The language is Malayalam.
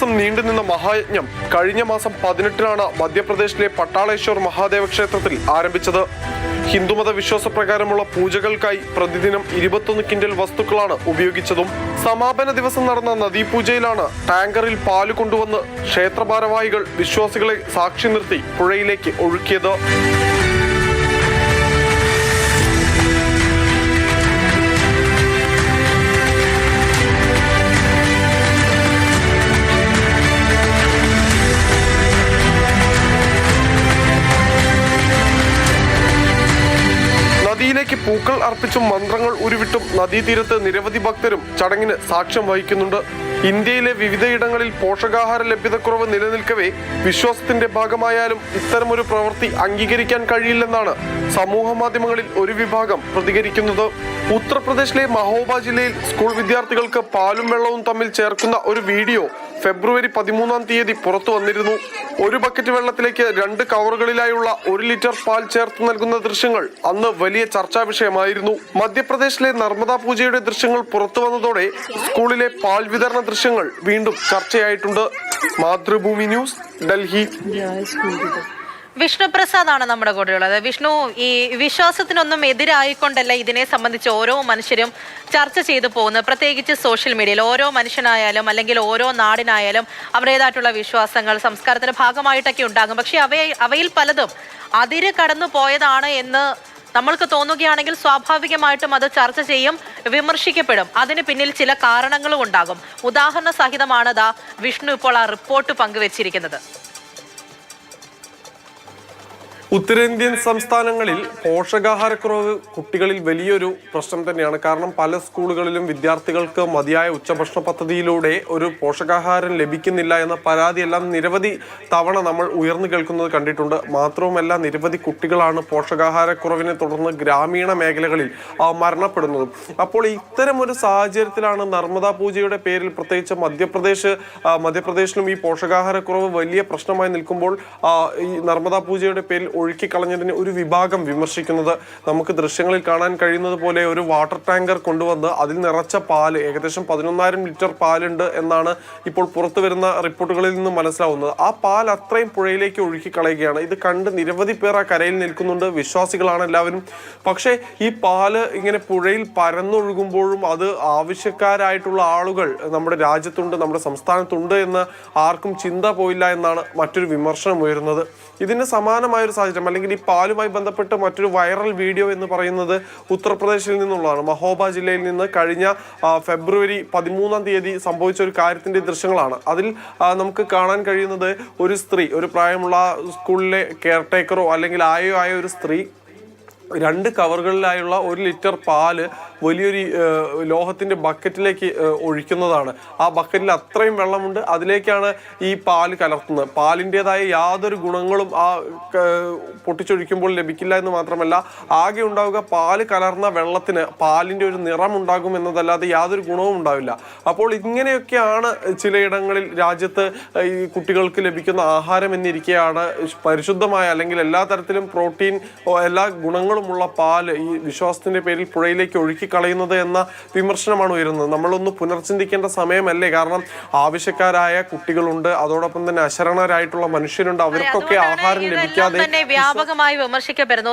ദിവസം നീണ്ടുനിന്ന മഹായജ്ഞം കഴിഞ്ഞ മാസം 18-നാണ് മധ്യപ്രദേശിലെ പട്ടാളേശ്വർ മഹാദേവ ക്ഷേത്രത്തിൽ ആരംഭിച്ചത്. ഹിന്ദുമത വിശ്വാസപ്രകാരമുള്ള പൂജകൾക്കായി പ്രതിദിനം 21 കിൻഡൽ വസ്തുക്കളാണ് ഉപയോഗിച്ചതും. സമാപന ദിവസം നടന്ന നദീപൂജയിലാണ് ടാങ്കറിൽ പാല് കൊണ്ടുവന്ന് ക്ഷേത്ര ഭാരവാഹികൾ വിശ്വാസികളെ സാക്ഷി നിർത്തി പുഴയിലേക്ക് ഒഴുക്കിയത്. നദിയിലേക്ക് പൂക്കൾ അർപ്പിച്ചും മന്ത്രങ്ങൾ ഉരുവിട്ടും നദീതീരത്ത് നിരവധി ഭക്തരും ചടങ്ങിന് സാക്ഷ്യം വഹിക്കുന്നുണ്ട്. ഇന്ത്യയിലെ വിവിധയിടങ്ങളിൽ പോഷകാഹാര ലഭ്യതക്കുറവ് നിലനിൽക്കവേ വിശ്വാസത്തിന്റെ ഭാഗമായാലും ഇത്തരമൊരു പ്രവൃത്തി അംഗീകരിക്കാൻ കഴിയില്ലെന്നാണ് സമൂഹ മാധ്യമങ്ങളിൽ ഒരു വിഭാഗം പ്രതികരിക്കുന്നത്. ഉത്തർപ്രദേശിലെ മഹോബ ജില്ലയിൽ സ്കൂൾ വിദ്യാർത്ഥികൾക്ക് പാലും വെള്ളവും തമ്മിൽ ചേർക്കുന്ന ഒരു വീഡിയോ ഫെബ്രുവരി 13-ാം തീയതി പുറത്തു വന്നിരുന്നു. ഒരു ബക്കറ്റ് വെള്ളത്തിലേക്ക് 2 കവറുകളിലായുള്ള 1 ലിറ്റർ പാൽ ചേർത്ത് നൽകുന്ന ദൃശ്യങ്ങൾ അന്ന് വലിയ ചർച്ചാ വിഷയമായിരുന്നു. മധ്യപ്രദേശിലെ നർമ്മദ പൂജയുടെ ദൃശ്യങ്ങൾ പുറത്തു വന്നതോടെ സ്കൂളിലെ പാൽ വിതരണ ദൃശ്യങ്ങൾ വീണ്ടും ചർച്ചയായിട്ടുണ്ട്. മാതൃഭൂമി ന്യൂസ്, ഡൽഹി. വിഷ്ണു പ്രസാദാണ് നമ്മുടെ കൂടെയുള്ളത്. വിഷ്ണു, ഈ വിശ്വാസത്തിനൊന്നും എതിരായിക്കൊണ്ടല്ല ഇതിനെ സംബന്ധിച്ച് ഓരോ മനുഷ്യരും ചർച്ച ചെയ്തു പോകുന്നത്. പ്രത്യേകിച്ച് സോഷ്യൽ മീഡിയയിൽ ഓരോ മനുഷ്യനായാലും അല്ലെങ്കിൽ ഓരോ നാടിനായാലും അവരുടേതായിട്ടുള്ള വിശ്വാസങ്ങൾ സംസ്കാരത്തിന്റെ ഭാഗമായിട്ടൊക്കെ ഉണ്ടാകും. പക്ഷെ അവയിൽ പലതും അതിര് കടന്നു പോയതാണ് എന്ന് നമ്മൾക്ക് തോന്നുകയാണെങ്കിൽ സ്വാഭാവികമായിട്ടും അത് ചർച്ച ചെയ്യും, വിമർശിക്കപ്പെടും. അതിന് പിന്നിൽ ചില കാരണങ്ങളും ഉണ്ടാകും. ഉദാഹരണ സഹിതമാണ് വിഷ്ണു ഇപ്പോൾ ആ റിപ്പോർട്ട് പങ്കുവച്ചിരിക്കുന്നത്. ഉത്തരേന്ത്യൻ സംസ്ഥാനങ്ങളിൽ പോഷകാഹാരക്കുറവ് കുട്ടികളിൽ വലിയൊരു പ്രശ്നം തന്നെയാണ്. കാരണം പല സ്കൂളുകളിലും വിദ്യാർത്ഥികൾക്ക് മതിയായ ഉച്ചഭക്ഷണ പദ്ധതിയിലൂടെ ഒരു പോഷകാഹാരം ലഭിക്കുന്നില്ല എന്ന പരാതിയെല്ലാം നിരവധി തവണ നമ്മൾ ഉയർന്നു കേൾക്കുന്നത് കണ്ടിട്ടുണ്ട്. മാത്രവുമല്ല, നിരവധി കുട്ടികളാണ് പോഷകാഹാരക്കുറവിനെ തുടർന്ന് ഗ്രാമീണ മേഖലകളിൽ മരണപ്പെടുന്നതും. അപ്പോൾ ഇത്തരം ഒരു സാഹചര്യത്തിലാണ് നർമ്മദ പൂജയുടെ പേരിൽ പ്രത്യേകിച്ച് മധ്യപ്രദേശിലും ഈ പോഷകാഹാരക്കുറവ് വലിയ പ്രശ്നമായി നിൽക്കുമ്പോൾ ഈ നർമ്മദ പൂജയുടെ പേരിൽ ഒഴുക്കിക്കളഞ്ഞതിന് ഒരു വിഭാഗം വിമർശിക്കുന്നത്. നമുക്ക് ദൃശ്യങ്ങളിൽ കാണാൻ കഴിയുന്നത് പോലെ ഒരു വാട്ടർ ടാങ്കർ കൊണ്ടുവന്ന് അതിൽ നിറച്ച പാല്, ഏകദേശം 11,000 ലിറ്റർ പാലുണ്ട് എന്നാണ് ഇപ്പോൾ പുറത്തു വരുന്ന റിപ്പോർട്ടുകളിൽ നിന്ന് മനസ്സിലാവുന്നത്. ആ പാൽ അത്രയും പുഴയിലേക്ക് ഒഴുക്കിക്കളയുകയാണ്. ഇത് കണ്ട് നിരവധി പേർ ആ കരയിൽ നിൽക്കുന്നുണ്ട്. വിശ്വാസികളാണ് എല്ലാവരും. പക്ഷേ ഈ പാല് ഇങ്ങനെ പുഴയിൽ പരന്നൊഴുകുമ്പോഴും അത് ആവശ്യക്കാരായിട്ടുള്ള ആളുകൾ നമ്മുടെ രാജ്യത്തുണ്ട്, നമ്മുടെ സംസ്ഥാനത്തുണ്ട് എന്ന് ആർക്കും ചിന്ത പോയില്ല എന്നാണ് മറ്റൊരു വിമർശനം ഉയരുന്നത്. ഇതിന് സമാനമായൊരു സാഹചര്യം, അല്ലെങ്കിൽ ഈ പാലുമായി ബന്ധപ്പെട്ട് മറ്റൊരു വൈറൽ വീഡിയോ എന്ന് പറയുന്നത് ഉത്തർപ്രദേശിൽ നിന്നുള്ളതാണ്. മഹോബ ജില്ലയിൽ നിന്ന് കഴിഞ്ഞ ഫെബ്രുവരി 13-ാം തീയതി സംഭവിച്ച ഒരു കാര്യത്തിന്റെ ദൃശ്യങ്ങളാണ്. അതിൽ നമുക്ക് കാണാൻ കഴിയുന്നത് ഒരു സ്ത്രീ, ഒരു പ്രായമുള്ള സ്കൂളിലെ കെയർടേക്കറോ അല്ലെങ്കിൽ ആയോ ആയ ഒരു സ്ത്രീ 2 കവറുകളിലായുള്ള 1 ലിറ്റർ പാല് വലിയൊരു ലോഹത്തിന്റെ ബക്കറ്റിലേക്ക് ഒഴിക്കുന്നതാണ്. ആ ബക്കറ്റിൽ അത്രയും വെള്ളമുണ്ട്, അതിലേക്കാണ് ഈ പാല് കലർത്തുന്നത്. പാലിൻ്റെതായ യാതൊരു ഗുണങ്ങളും ആ പൊട്ടിച്ചൊഴിക്കുമ്പോൾ ലഭിക്കില്ല എന്ന് മാത്രമല്ല, ആകെ ഉണ്ടാവുക പാല് കലർന്ന വെള്ളത്തിന് പാലിൻ്റെ ഒരു നിറം ഉണ്ടാകും എന്നതല്ലാതെ യാതൊരു ഗുണവും ഉണ്ടാവില്ല. അപ്പോൾ ഇങ്ങനെയൊക്കെയാണ് ചിലയിടങ്ങളിൽ രാജ്യത്ത് ഈ കുട്ടികൾക്ക് ലഭിക്കുന്ന ആഹാരം എന്നിരിക്കെയാണ് പരിശുദ്ധമായ അല്ലെങ്കിൽ എല്ലാ തരത്തിലും പ്രോട്ടീൻ, എല്ലാ ഗുണങ്ങളുമുള്ള പാല് ഈ വിശ്വാസത്തിന്റെ പേരിൽ പുഴയിലേക്ക് ഒഴുക്കിക്കളയുന്നത് എന്ന വിമർശനമാണ് ഉയരുന്നത്. നമ്മളൊന്ന് പുനർചിന്തിക്കേണ്ട സമയമല്ലേ? കാരണം ആവശ്യക്കാരായ കുട്ടികളുണ്ട്, അതോടൊപ്പം തന്നെ അശരണരായിട്ടുള്ള മനുഷ്യരുണ്ട്. അവർക്കൊക്കെ ആഹാരം ലഭിക്കാതെ വ്യാപകമായി വിമർശിക്കപ്പെടുന്നു.